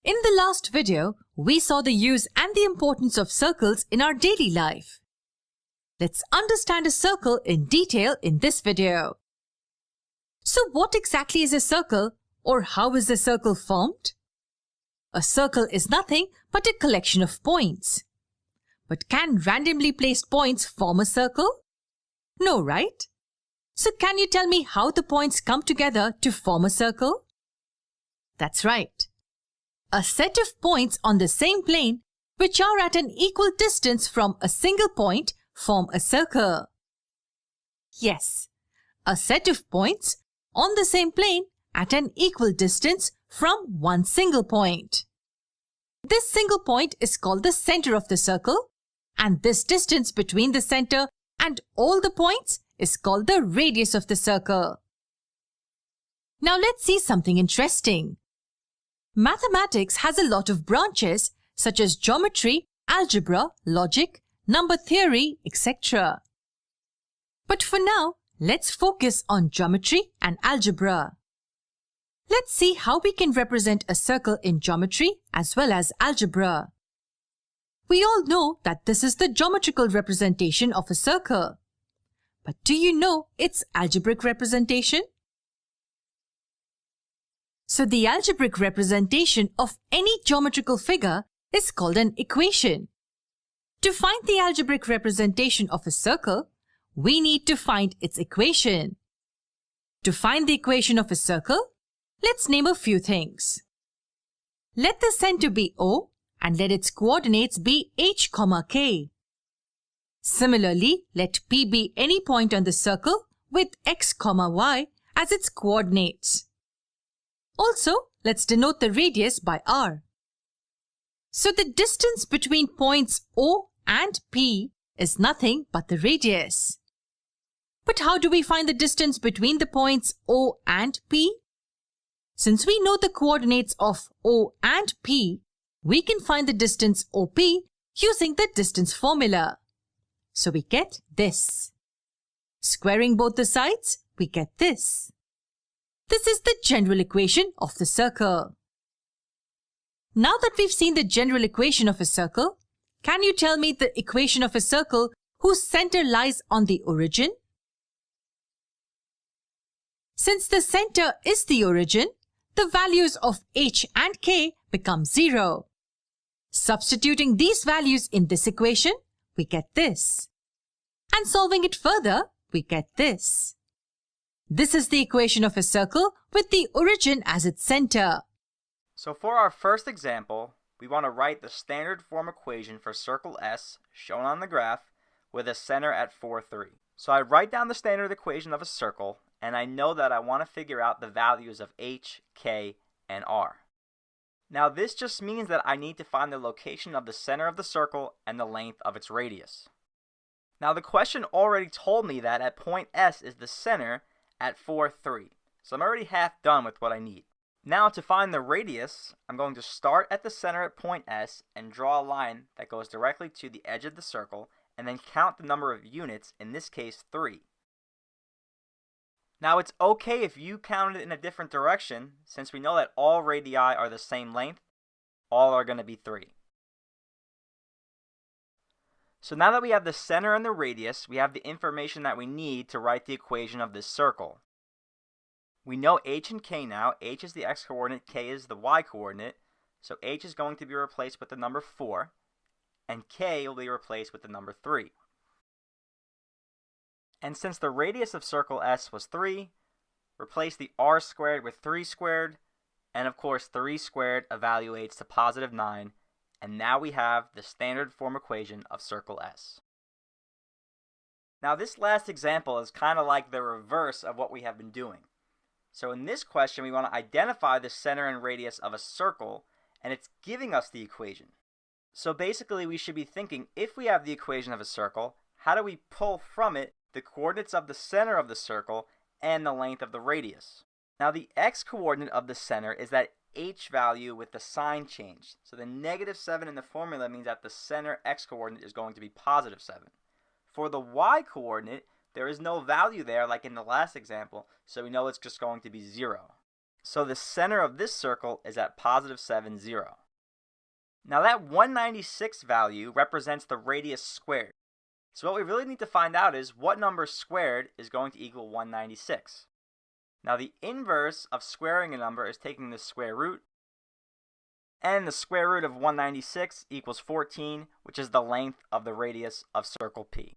In the last video, we saw the use and the importance of circles in our daily life. Let's understand a circle in detail in this video. So what exactly is a circle, or how is a circle formed? A circle is nothing but a collection of points. But can randomly placed points form a circle? No, right? So can you tell me how the points come together to form a circle? That's right. A set of points on the same plane which are at an equal distance from a single point form a circle. Yes, a set of points on the same plane at an equal distance from one single point. This single point is called the center of the circle, and this distance between the center and all the points is called the radius of the circle. Now let's see something interesting. Mathematics has a lot of branches such as geometry, algebra, logic, number theory, etc. But for now, let's focus on geometry and algebra. Let's see how we can represent a circle in geometry as well as algebra. We all know that this is the geometrical representation of a circle. But do you know its algebraic representation? So the algebraic representation of any geometrical figure is called an equation. To find the algebraic representation of a circle, we need to find its equation. To find the equation of a circle, let's name a few things. Let the center be O and let its coordinates be h, k. Similarly, let P be any point on the circle with x, y as its coordinates. Also, let's denote the radius by r. So the distance between points O and P is nothing but the radius. But how do we find the distance between the points O and P? Since we know the coordinates of O and P, we can find the distance OP using the distance formula. So we get this. Squaring both the sides, we get this. This is the general equation of the circle. Now that we've seen the general equation of a circle, can you tell me the equation of a circle whose center lies on the origin? Since the center is the origin, the values of h and k become 0. Substituting these values in this equation, we get this. And solving it further, we get this. This is the equation of a circle with the origin as its center. So for our first example, we want to write the standard form equation for circle S, shown on the graph, with a center at 4, 3. So I write down the standard equation of a circle, and I know that I want to figure out the values of h, k, and r. Now this just means that I need to find the location of the center of the circle and the length of its radius. Now the question already told me that at point S is the center at 4, 3. So I'm already half done with what I need. Now to find the radius, I'm going to start at the center at point S and draw a line that goes directly to the edge of the circle and then count the number of units, in this case 3. Now it's okay if you count it in a different direction, since we know that all radii are the same length, all are going to be 3. So now that we have the center and the radius, we have the information that we need to write the equation of this circle. We know h and k now. H is the x-coordinate, k is the y-coordinate. So h is going to be replaced with the number 4, and k will be replaced with the number 3. And since the radius of circle S was 3, replace the r squared with 3 squared, and of course 3 squared evaluates to positive 9, and now we have the standard form equation of circle S. Now this last example is kind of like the reverse of what we have been doing. So in this question, we want to identify the center and radius of a circle, and it's giving us the equation. So basically, we should be thinking, if we have the equation of a circle, how do we pull from it the coordinates of the center of the circle and the length of the radius? Now the x-coordinate of the center is that h value with the sign change. So the -7 in the formula means that the center x-coordinate is going to be positive 7. For the y-coordinate, there is no value there like in the last example, so we know it's just going to be 0. So the center of this circle is at positive 7, 0. Now that 196 value represents the radius squared. So what we really need to find out is what number squared is going to equal 196. Now the inverse of squaring a number is taking the square root, and the square root of 196 equals 14, which is the length of the radius of circle P.